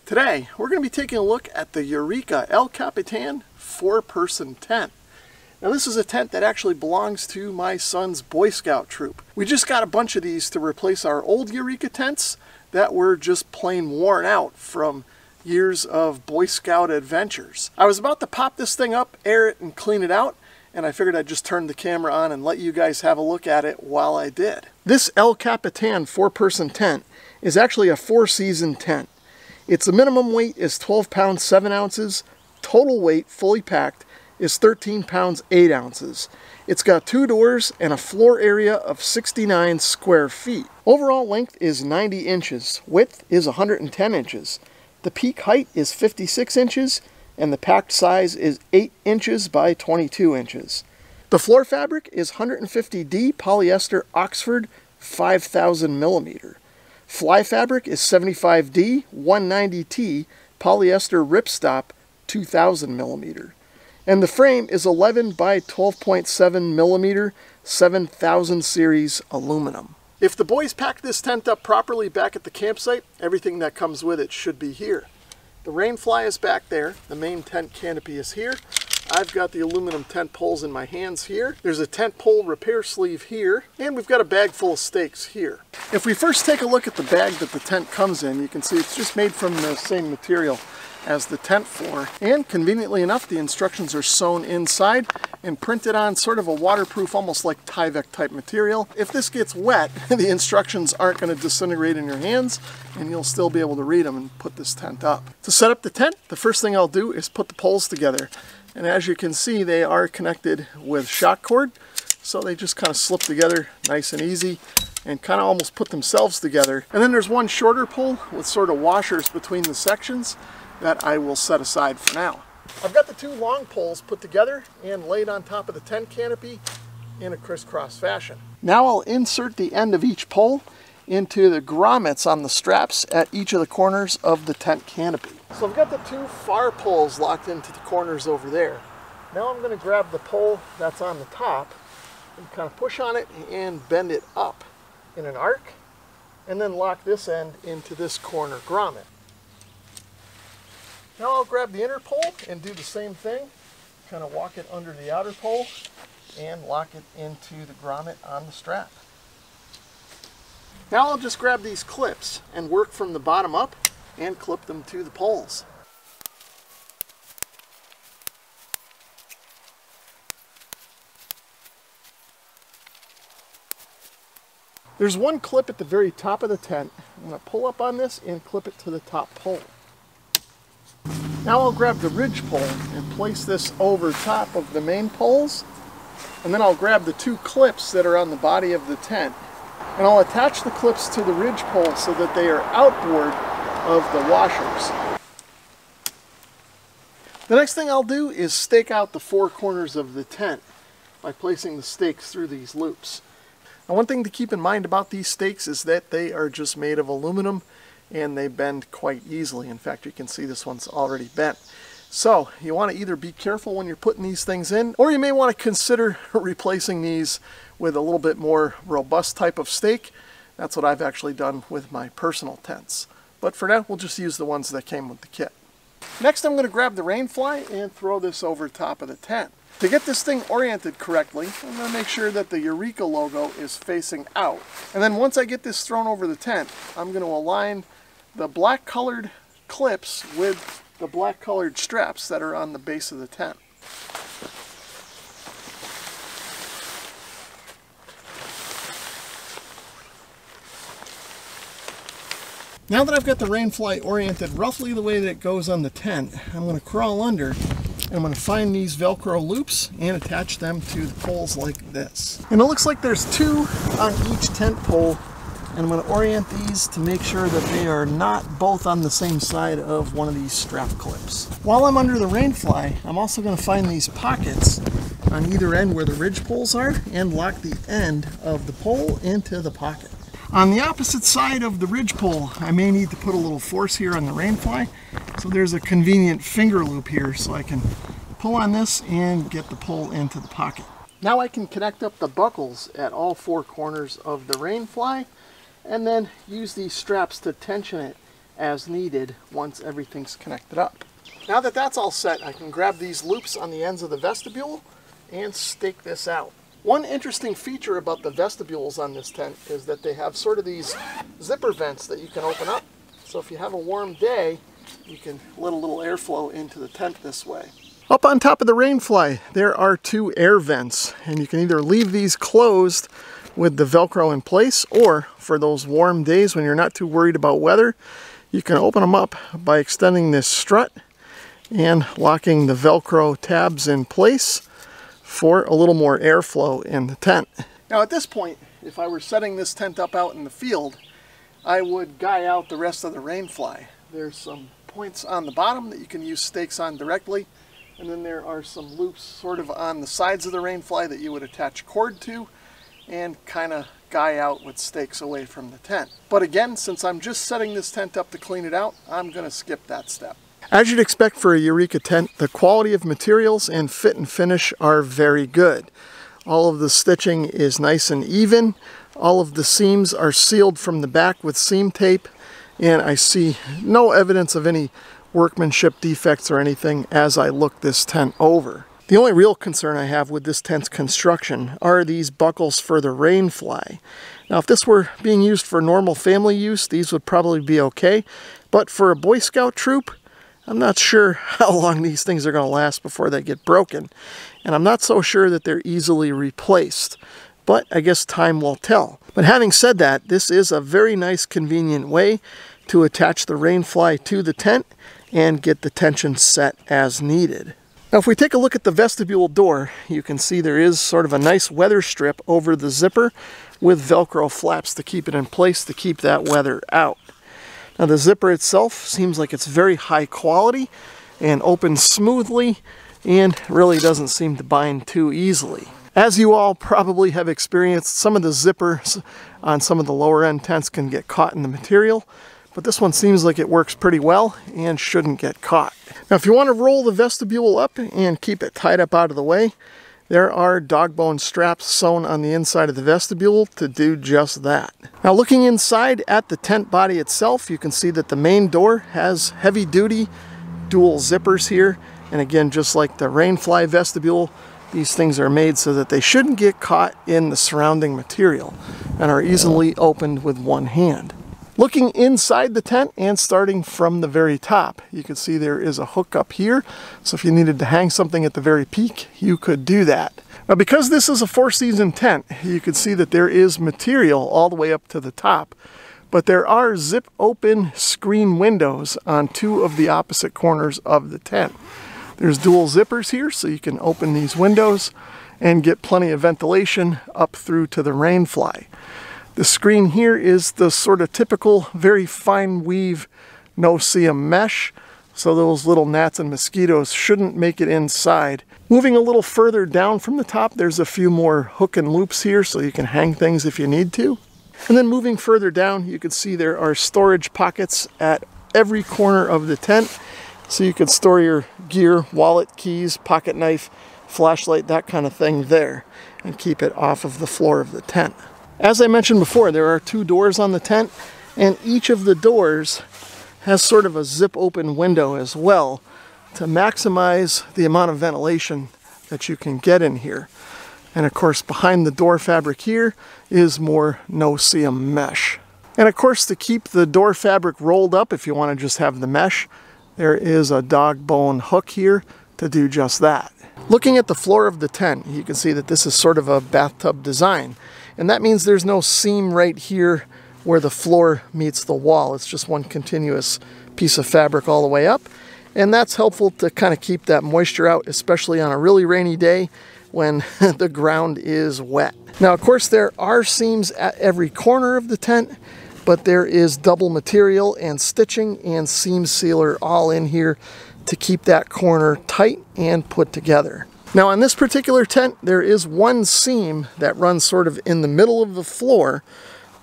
Today, we're going to be taking a look at the Eureka El Capitan 4-person tent. Now this is a tent that actually belongs to my son's Boy Scout troop. We just got a bunch of these to replace our old Eureka tents that were just plain worn out from years of Boy Scout adventures. I was about to pop this thing up, air it, and clean it out, and I figured I'd just turn the camera on and let you guys have a look at it while I did. This El Capitan 4-person tent is actually a 4-season tent. Its minimum weight is 12 pounds 7 ounces. Total weight, fully packed, is 13 pounds 8 ounces. It's got 2 doors and a floor area of 69 square feet. Overall length is 90 inches. Width is 110 inches. The peak height is 56 inches, and the packed size is 8 inches by 22 inches. The floor fabric is 150D polyester Oxford 5000 millimeter. Fly fabric is 75D 190T polyester ripstop 2000 millimeter. And the frame is 11 by 12.7 millimeter 7000 series aluminum. If the boys packed this tent up properly back at the campsite, everything that comes with it should be here. The rain fly is back there. The main tent canopy is here. I've got the aluminum tent poles in my hands here. There's a tent pole repair sleeve here, and we've got a bag full of stakes here. If we first take a look at the bag that the tent comes in, you can see it's just made from the same material as the tent floor, and conveniently enough the instructions are sewn inside and printed on sort of a waterproof, almost like Tyvek type material. If this gets wet, the instructions aren't going to disintegrate in your hands and you'll still be able to read them and put this tent up. To set up the tent, the first thing I'll do is put the poles together, and as you can see they are connected with shock cord, so they just kind of slip together nice and easy and kind of almost put themselves together. And then there's one shorter pole with sort of washers between the sections that I will set aside for now. I've got the 2 long poles put together and laid on top of the tent canopy in a crisscross fashion. Now I'll insert the end of each pole into the grommets on the straps at each of the corners of the tent canopy. So I've got the 2 far poles locked into the corners over there. Now I'm going to grab the pole that's on the top and kind of push on it and bend it up in an arc, and then lock this end into this corner grommet. Now I'll grab the inner pole and do the same thing, kind of walk it under the outer pole and lock it into the grommet on the strap. Now I'll just grab these clips and work from the bottom up and clip them to the poles. There's one clip at the very top of the tent. I'm going to pull up on this and clip it to the top pole. Now I'll grab the ridge pole and place this over top of the main poles, and then I'll grab the 2 clips that are on the body of the tent, and I'll attach the clips to the ridge pole so that they are outboard of the washers. The next thing I'll do is stake out the 4 corners of the tent by placing the stakes through these loops. Now one thing to keep in mind about these stakes is that they are just made of aluminum and they bend quite easily. In fact, you can see this one's already bent. So you want to either be careful when you're putting these things in, or you may want to consider replacing these with a little bit more robust type of stake. That's what I've actually done with my personal tents. But for now, we'll just use the ones that came with the kit. Next, I'm going to grab the rain fly and throw this over top of the tent. To get this thing oriented correctly, I'm going to make sure that the Eureka logo is facing out. And then once I get this thrown over the tent, I'm going to align the black colored clips with the black colored straps that are on the base of the tent. Now that I've got the rain fly oriented roughly the way that it goes on the tent, I'm going to crawl under and I'm going to find these Velcro loops and attach them to the poles like this. And it looks like there's 2 on each tent pole, and I'm going to orient these to make sure that they are not both on the same side of one of these strap clips. While I'm under the rain fly, I'm also going to find these pockets on either end where the ridge poles are and lock the end of the pole into the pocket. On the opposite side of the ridge pole, I may need to put a little force here on the rain fly, so there's a convenient finger loop here so I can pull on this and get the pole into the pocket. Now I can connect up the buckles at all 4 corners of the rain fly and then use these straps to tension it as needed once everything's connected up. Now that that's all set, I can grab these loops on the ends of the vestibule and stake this out. One interesting feature about the vestibules on this tent is that they have sort of these zipper vents that you can open up. So if you have a warm day, you can let a little airflow into the tent this way. Up on top of the rainfly, there are 2 air vents, and you can either leave these closed with the Velcro in place, or for those warm days when you're not too worried about weather, you can open them up by extending this strut and locking the Velcro tabs in place for a little more airflow in the tent. Now at this point, if I were setting this tent up out in the field, I would guy out the rest of the rainfly. There's some points on the bottom that you can use stakes on directly, and then there are some loops sort of on the sides of the rainfly that you would attach cord to and kind of guy out with stakes away from the tent. But again, since I'm just setting this tent up to clean it out, I'm going to skip that step. As you'd expect for a Eureka tent, the quality of materials and fit and finish are very good. All of the stitching is nice and even. All of the seams are sealed from the back with seam tape, and I see no evidence of any workmanship defects or anything as I look this tent over. The only real concern I have with this tent's construction are these buckles for the rainfly. Now if this were being used for normal family use, these would probably be okay, but for a Boy Scout troop, I'm not sure how long these things are going to last before they get broken, and I'm not so sure that they're easily replaced, but I guess time will tell. But having said that, this is a very nice, convenient way to attach the rainfly to the tent and get the tension set as needed. Now if we take a look at the vestibule door, you can see there is sort of a nice weather strip over the zipper with Velcro flaps to keep it in place to keep that weather out. Now the zipper itself seems like it's very high quality and opens smoothly and really doesn't seem to bind too easily. As you all probably have experienced, some of the zippers on some of the lower end tents can get caught in the material, but this one seems like it works pretty well and shouldn't get caught. Now if you want to roll the vestibule up and keep it tied up out of the way, there are dog bone straps sewn on the inside of the vestibule to do just that. Now looking inside at the tent body itself, you can see that the main door has heavy-duty dual zippers here. And again, just like the rainfly vestibule, these things are made so that they shouldn't get caught in the surrounding material and are easily opened with one hand. Looking inside the tent and starting from the very top, you can see there is a hook up here. So if you needed to hang something at the very peak, you could do that. Now because this is a 4-season tent, you can see that there is material all the way up to the top. But there are zip open screen windows on 2 of the opposite corners of the tent. There's dual zippers here, so you can open these windows and get plenty of ventilation up through to the rainfly. The screen here is the sort of typical, very fine weave, no-see-um mesh, so those little gnats and mosquitoes shouldn't make it inside. Moving a little further down from the top, there's a few more hook and loops here, so you can hang things if you need to. And then moving further down, you can see there are storage pockets at every corner of the tent, so you can store your gear, wallet, keys, pocket knife, flashlight, that kind of thing there, and keep it off of the floor of the tent. As I mentioned before, there are 2 doors on the tent, and each of the doors has sort of a zip open window as well to maximize the amount of ventilation that you can get in here. And of course, behind the door fabric here is more no-see-um mesh. And of course, to keep the door fabric rolled up, if you want to just have the mesh, there is a dog bone hook here to do just that. Looking at the floor of the tent, you can see that this is sort of a bathtub design. And that means there's no seam right here where the floor meets the wall. It's just one continuous piece of fabric all the way up. And that's helpful to kind of keep that moisture out, especially on a really rainy day when the ground is wet. Now, of course, there are seams at every corner of the tent, but there is double material and stitching and seam sealer all in here to keep that corner tight and put together. Now on this particular tent, there is one seam that runs sort of in the middle of the floor,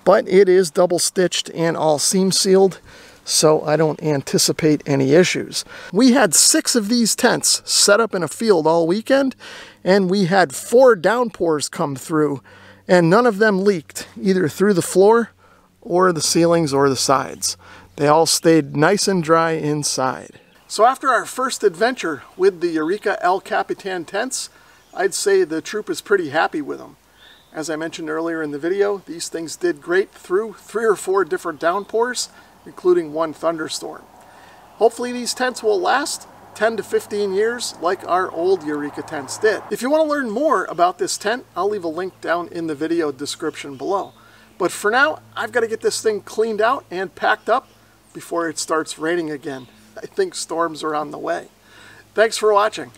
but it is double stitched and all seam sealed, so I don't anticipate any issues. We had 6 of these tents set up in a field all weekend, and we had 4 downpours come through, and none of them leaked, either through the floor or the ceilings or the sides. They all stayed nice and dry inside. So after our first adventure with the Eureka El Capitan tents, I'd say the troop is pretty happy with them. As I mentioned earlier in the video, these things did great through 3 or 4 different downpours, including one thunderstorm. Hopefully these tents will last 10 to 15 years like our old Eureka tents did. If you want to learn more about this tent, I'll leave a link down in the video description below. But for now, I've got to get this thing cleaned out and packed up before it starts raining again. I think storms are on the way. Thanks for watching.